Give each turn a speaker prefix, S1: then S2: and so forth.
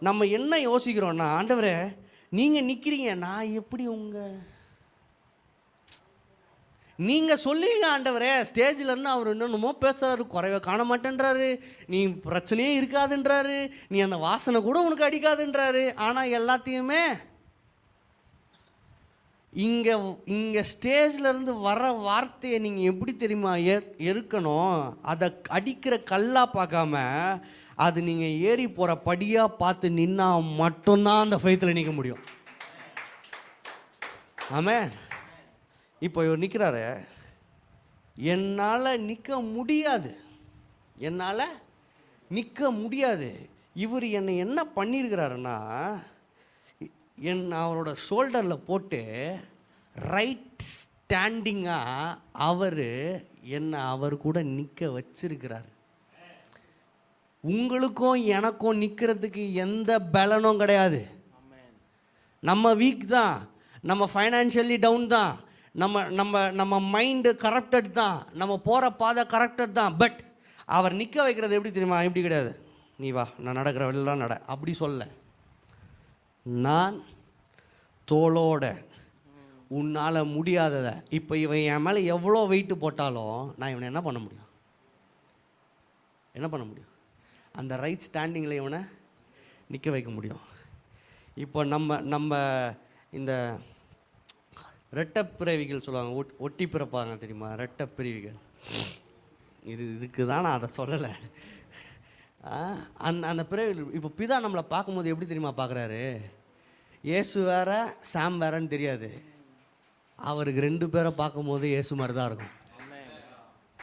S1: நம்ம என்ன யோசிக்கிறோன்னா, ஆண்டவரே நீங்கள் நிற்கிறீங்க, நான் எப்படி நீங்கள் சொல்லுவீங்க ஆண்டவரே, ஸ்டேஜிலேருந்து அவர் என்னென்னமோ பேசுகிறாரு, குறைவை காண மாட்டேன்றாரு, நீ பிரச்சனையே இருக்காதுன்றாரு, நீ அந்த வாசனை கூட உனக்கு அடிக்காதுன்றாரு. ஆனால் எல்லாத்தையுமே இங்கே ஸ்டேஜ்லேருந்து வர வார்த்தையை நீங்கள் எப்படி தெரியுமா இருக்கணும்? அதை அடிக்கிற கல்லாக பார்க்காம, அது நீங்கள் ஏறி போகிற படியாக பார்த்து நின்னா மட்டும்தான் அந்த ஃபெய்த்தில் நிற்க முடியும். ஆமென். இப்போ இவர் நிற்கிறாரு, என்னால் நிற்க முடியாது, என்னால் நிற்க முடியாது. இவர் என்னை என்ன பண்ணியிருக்கிறாருன்னா, அவரோட ஷோல்டரில் போட்டு ரைட் ஸ்டாண்டிங்காக அவர் கூட நிற்க வச்சிருக்கிறார். உங்களுக்கும் எனக்கும் நிற்கிறதுக்கு எந்த பலனும் கிடையாது. நம்ம வீக் தான், நம்ம ஃபைனான்ஷியலி டவுன் தான், நம்ம மைண்டு கரப்டட் தான், நம்ம போகிற பாதை கரப்டட் தான். பட் அவர் நிற்க வைக்கிறது எப்படி தெரியுமா? எப்படி கிடையாது, நீ வா நான் நடக்கிற வழியெல்லாம் நட, அப்படி சொல்ல. நான் தோளோட உன்னால் முடியாததை, இப்போ இவன் என் மேலே எவ்வளோ வெயிட்டு போட்டாலும் நான் இவனை என்ன பண்ண முடியும்? என்ன பண்ண முடியும்? அந்த ரைட் ஸ்டாண்டிங்கில் இவனை நிற்க வைக்க முடியும். இப்போ நம்ம இந்த ரெட்டப்பிறவிகள் சொல்லுவாங்க, ஒட்டி பிறப்பாங்க தெரியுமா? ரெட்டப்பிறவிகள். இதுக்கு தான் நான் அதை சொல்லலை. அந்த பிறவிகள் இப்போ பிதா நம்மளை பார்க்கும்போது எப்படி தெரியுமா பார்க்குறாரு? இயேசு வேற சாம் வேறன்னு தெரியாது. அவருக்கு 2 பேரை பார்க்கும்போது இயேசு மாதிரி தான் இருக்கும்.